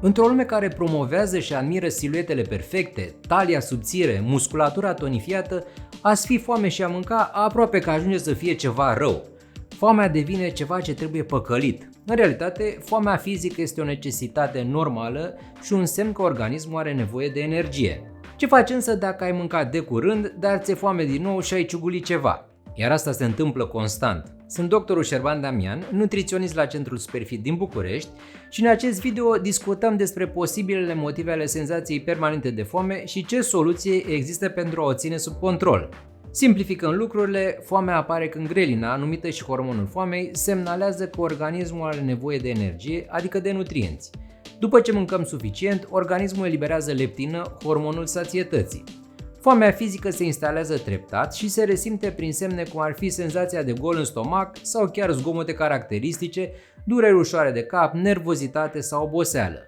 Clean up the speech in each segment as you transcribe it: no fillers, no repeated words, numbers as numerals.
Într-o lume care promovează și admiră siluetele perfecte, talia subțire, musculatura tonifiată, a-ți fi foame și a mânca aproape că ajunge să fie ceva rău. Foamea devine ceva ce trebuie păcălit. În realitate, foamea fizică este o necesitate normală și un semn că organismul are nevoie de energie. Ce faci însă dacă ai mâncat de curând, dar ți-e foame din nou și ai ciugulit ceva? Iar asta se întâmplă constant. Sunt doctorul Șerban Damian, nutriționist la Centrul Superfit din București și în acest video discutăm despre posibilele motive ale senzației permanente de foame și ce soluție există pentru a o ține sub control. Simplificând lucrurile, foamea apare când grelina, numită și hormonul foamei, semnalează că organismul are nevoie de energie, adică de nutrienți. După ce mâncăm suficient, organismul eliberează leptină, hormonul sațietății. Foamea fizică se instalează treptat și se resimte prin semne cum ar fi senzația de gol în stomac sau chiar zgomote caracteristice, dureri ușoare de cap, nervozitate sau oboseală.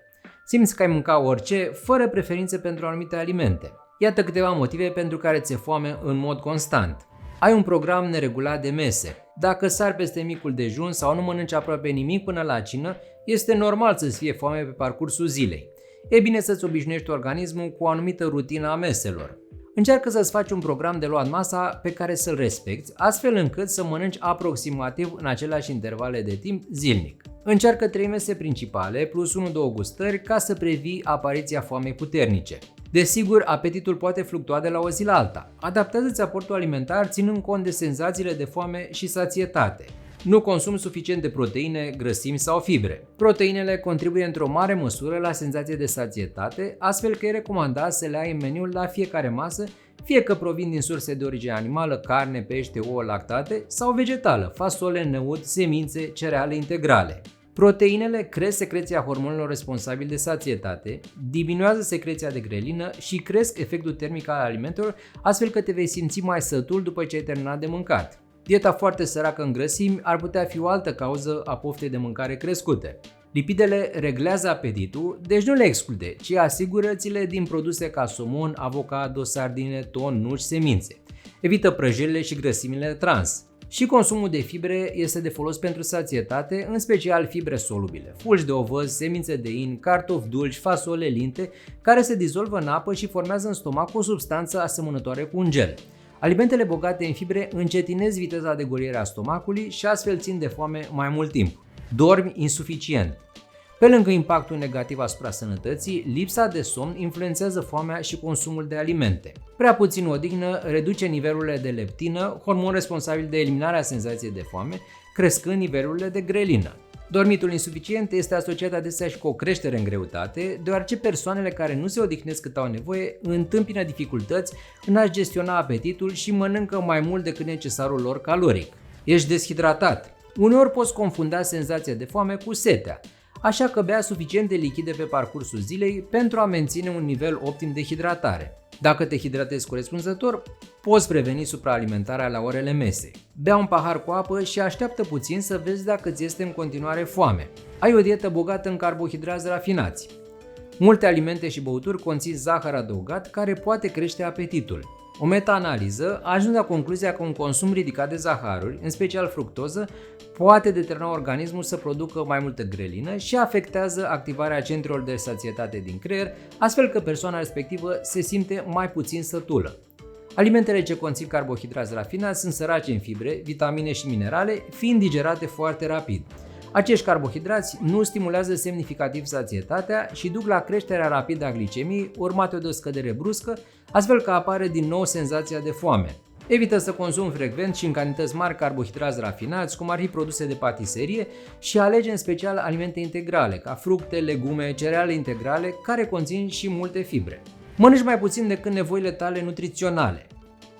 Simți că ai mâncat orice, fără preferințe pentru anumite alimente. Iată câteva motive pentru care ți-e foame în mod constant. Ai un program neregulat de mese. Dacă sari peste micul dejun sau nu mănânci aproape nimic până la cină, este normal să-ți fie foame pe parcursul zilei. E bine să-ți obișnuiești organismul cu o anumită rutină a meselor. Încearcă să-ți faci un program de luat masa pe care să-l respecti, astfel încât să mănânci aproximativ în aceleași intervale de timp zilnic. Încearcă 3 mese principale plus 1-2 gustări ca să previi apariția foamei puternice. Desigur, apetitul poate fluctua de la o zi la alta. Adaptează-ți aportul alimentar ținând cont de senzațiile de foame și sațietate. Nu consumi suficient de proteine, grăsimi sau fibre. Proteinele contribuie într-o mare măsură la senzație de sațietate, astfel că e recomandat să le ai în meniul la fiecare masă, fie că provin din surse de origine animală, carne, pește, ouă, lactate sau vegetală, fasole, năut, semințe, cereale integrale. Proteinele cresc secreția hormonilor responsabili de sațietate, diminuează secreția de grelină și cresc efectul termic al alimentelor, astfel că te vei simți mai sătul după ce ai terminat de mâncat. Dieta foarte săracă în grăsimi ar putea fi o altă cauză a poftei de mâncare crescute. Lipidele reglează apetitul, deci nu le exclude, ci asigură-ți-le din produse ca somon, avocado, sardine, ton, nuci, semințe. Evită prăjirile și grăsimile trans. Și consumul de fibre este de folos pentru sațietate, în special fibre solubile, fulgi de ovăz, semințe de in, cartofi dulci, fasole, linte, care se dizolvă în apă și formează în stomac o substanță asemănătoare cu un gel. Alimentele bogate în fibre încetinesc viteza de goliere a stomacului și astfel țin de foame mai mult timp. Dormi insuficient. Pe lângă impactul negativ asupra sănătății, lipsa de somn influențează foamea și consumul de alimente. Prea puțin odihnă reduce nivelurile de leptină, hormon responsabil de eliminarea senzației de foame, crescând nivelurile de grelină. Dormitul insuficient este asociat adesea și cu o creștere în greutate, deoarece persoanele care nu se odihnesc cât au nevoie întâmpină dificultăți în a-și gestiona apetitul și mănâncă mai mult decât necesarul lor caloric. Ești deshidratat. Uneori poți confunda senzația de foame cu setea, așa că bea suficient de lichide pe parcursul zilei pentru a menține un nivel optim de hidratare. Dacă te hidratezi corespunzător, poți preveni supraalimentarea la orele mesei. Bea un pahar cu apă și așteaptă puțin să vezi dacă ți este în continuare foame. Ai o dietă bogată în carbohidrați rafinați. Multe alimente și băuturi conțin zahăr adăugat care poate crește apetitul. O meta-analiză a ajuns la concluzia că un consum ridicat de zaharuri, în special fructoză, poate determina organismul să producă mai multă grelină și afectează activarea centrelor de sațietate din creier, astfel că persoana respectivă se simte mai puțin sătulă. Alimentele ce conțin carbohidrați rafinați sunt sărace în fibre, vitamine și minerale, fiind digerate foarte rapid. Acești carbohidrați nu stimulează semnificativ sațietatea și duc la creșterea rapidă a glicemiei, urmată de o scădere bruscă, astfel că apare din nou senzația de foame. Evită să consumi frecvent și în cantități mari carbohidrați rafinați, cum ar fi produse de patiserie, și alege în special alimente integrale, ca fructe, legume, cereale integrale, care conțin și multe fibre. Mănânci mai puțin decât nevoile tale nutriționale.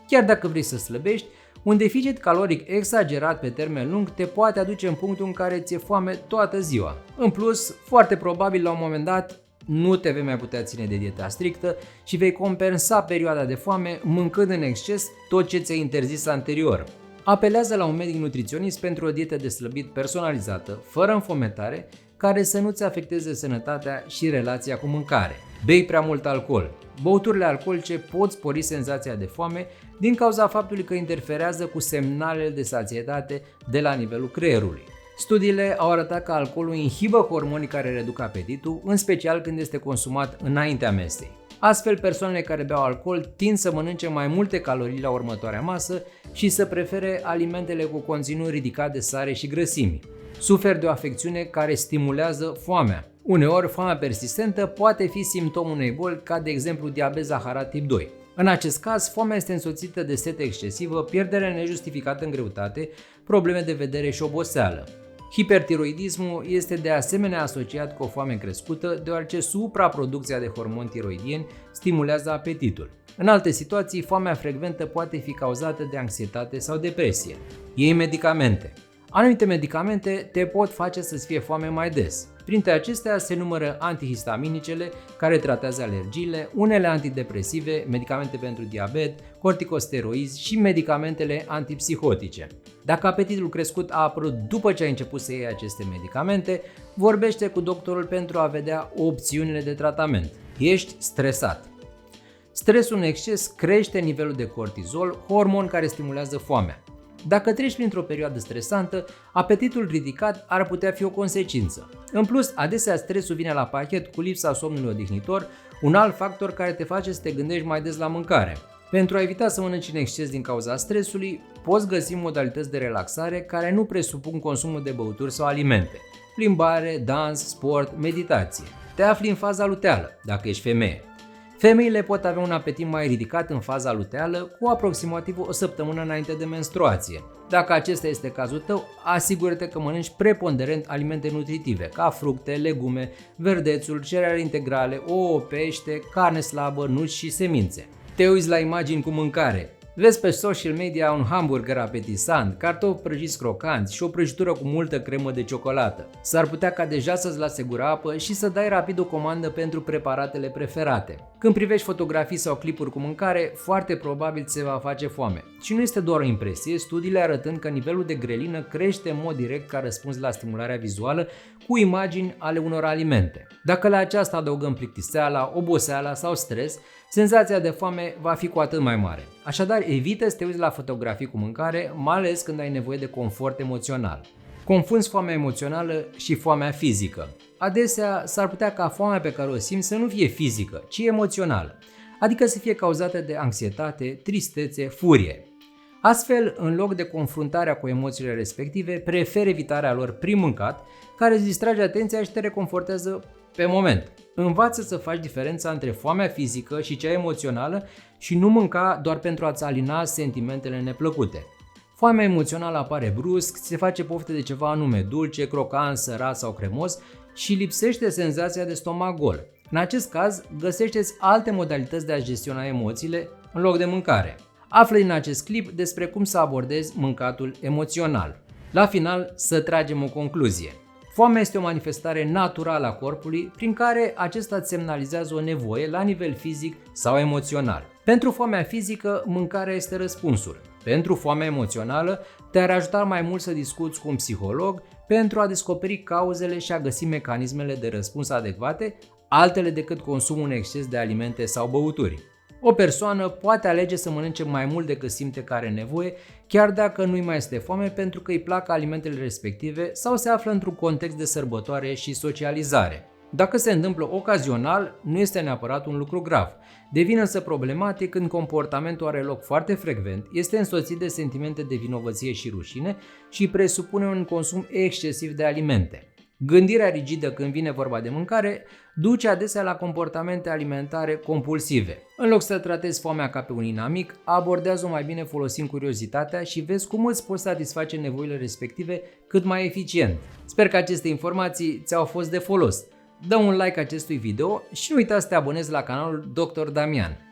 Chiar dacă vrei să slăbești, un deficit caloric exagerat pe termen lung te poate aduce în punctul în care ți-e foame toată ziua. În plus, foarte probabil la un moment dat nu te vei mai putea ține de dieta strictă și vei compensa perioada de foame mâncând în exces tot ce ți-ai interzis anterior. Apelează la un medic nutriționist pentru o dietă de slăbit personalizată, fără înfometare, care să nu-ți afecteze sănătatea și relația cu mâncare. Bei prea mult alcool. Băuturile alcoolice pot spori senzația de foame din cauza faptului că interferează cu semnalele de sațietate de la nivelul creierului. Studiile au arătat că alcoolul inhibă hormonii care reduc apetitul, în special când este consumat înaintea mesei. Astfel, persoanele care beau alcool tind să mănânce mai multe calorii la următoarea masă și să prefere alimentele cu conținut ridicat de sare și grăsimi. Sufer de o afecțiune care stimulează foamea. Uneori, foamea persistentă poate fi simptomul unei boli, ca de exemplu diabet zaharat tip 2. În acest caz, foamea este însoțită de sete excesivă, pierdere nejustificată în greutate, probleme de vedere și oboseală. Hipertiroidismul este de asemenea asociat cu o foame crescută, deoarece supraproducția de hormoni tiroidieni stimulează apetitul. În alte situații, foamea frecventă poate fi cauzată de anxietate sau depresie. Iei medicamente. Anumite medicamente te pot face să-ți fie foame mai des. Printre acestea se numără antihistaminicele, care tratează alergiile, unele antidepresive, medicamente pentru diabet, corticosteroizi și medicamentele antipsihotice. Dacă apetitul crescut a apărut după ce ai început să iei aceste medicamente, vorbește cu doctorul pentru a vedea opțiunile de tratament. Ești stresat. Stresul în exces crește nivelul de cortizol, hormon care stimulează foamea. Dacă treci printr-o perioadă stresantă, apetitul ridicat ar putea fi o consecință. În plus, adesea stresul vine la pachet cu lipsa somnului odihnitor, un alt factor care te face să te gândești mai des la mâncare. Pentru a evita să mănânci în exces din cauza stresului, poți găsi modalități de relaxare care nu presupun consumul de băuturi sau alimente. Plimbare, dans, sport, meditație. Te afli în faza luteală, dacă ești femeie. Femeile pot avea un apetit mai ridicat în faza luteală cu aproximativ o săptămână înainte de menstruație. Dacă acesta este cazul tău, asigură-te că mănânci preponderent alimente nutritive, ca fructe, legume, verdețuri, cereale integrale, ouă, pește, carne slabă, nuci și semințe. Te uiți la imagini cu mâncare. Vezi pe social media un hamburger apetisant, cartofi prăjiți crocanți și o prăjitură cu multă cremă de ciocolată. S-ar putea ca deja să-ți lase gura apă și să dai rapid o comandă pentru preparatele preferate. Când privești fotografii sau clipuri cu mâncare, foarte probabil ți se va face foame. Și nu este doar o impresie, studiile arătând că nivelul de grelină crește în mod direct ca răspuns la stimularea vizuală cu imagini ale unor alimente. Dacă la aceasta adăugăm plictiseala, oboseala sau stres, senzația de foame va fi cu atât mai mare. Așadar, evită să te uiți la fotografii cu mâncare, mai ales când ai nevoie de confort emoțional. Confunzi foamea emoțională și foamea fizică. Adesea s-ar putea ca foamea pe care o simți să nu fie fizică, ci emoțională, adică să fie cauzată de anxietate, tristețe, furie. Astfel, în loc de confruntarea cu emoțiile respective, preferi evitarea lor prin mâncat, care îți distrage atenția și te reconfortează pe moment. Învață să faci diferența între foamea fizică și cea emoțională și nu mânca doar pentru a-ți alina sentimentele neplăcute. Foamea emoțională apare brusc, se face poftă de ceva anume dulce, crocant, sărat sau cremos și lipsește senzația de stomac gol. În acest caz, găsește-ți alte modalități de a gestiona emoțiile în loc de mâncare. Află din acest clip despre cum să abordezi mâncatul emoțional. La final, să tragem o concluzie. Foamea este o manifestare naturală a corpului prin care acesta îți semnalizează o nevoie la nivel fizic sau emoțional. Pentru foamea fizică, mâncarea este răspunsul. Pentru foamea emoțională, te-ar ajuta mai mult să discuți cu un psiholog pentru a descoperi cauzele și a găsi mecanismele de răspuns adecvate, altele decât consumul în exces de alimente sau băuturi. O persoană poate alege să mănânce mai mult decât simte că are nevoie, chiar dacă nu-i mai este foame pentru că îi plac alimentele respective sau se află într-un context de sărbătoare și socializare. Dacă se întâmplă ocazional, nu este neapărat un lucru grav. Devine însă problematic când comportamentul are loc foarte frecvent, este însoțit de sentimente de vinovăție și rușine și presupune un consum excesiv de alimente. Gândirea rigidă când vine vorba de mâncare duce adesea la comportamente alimentare compulsive. În loc să tratezi foamea ca pe un inamic, abordează-o mai bine folosind curiozitatea și vezi cum îți poți satisface nevoile respective cât mai eficient. Sper că aceste informații ți-au fost de folos. Dă un like acestui video și nu uita să te abonezi la canalul Dr. Damian.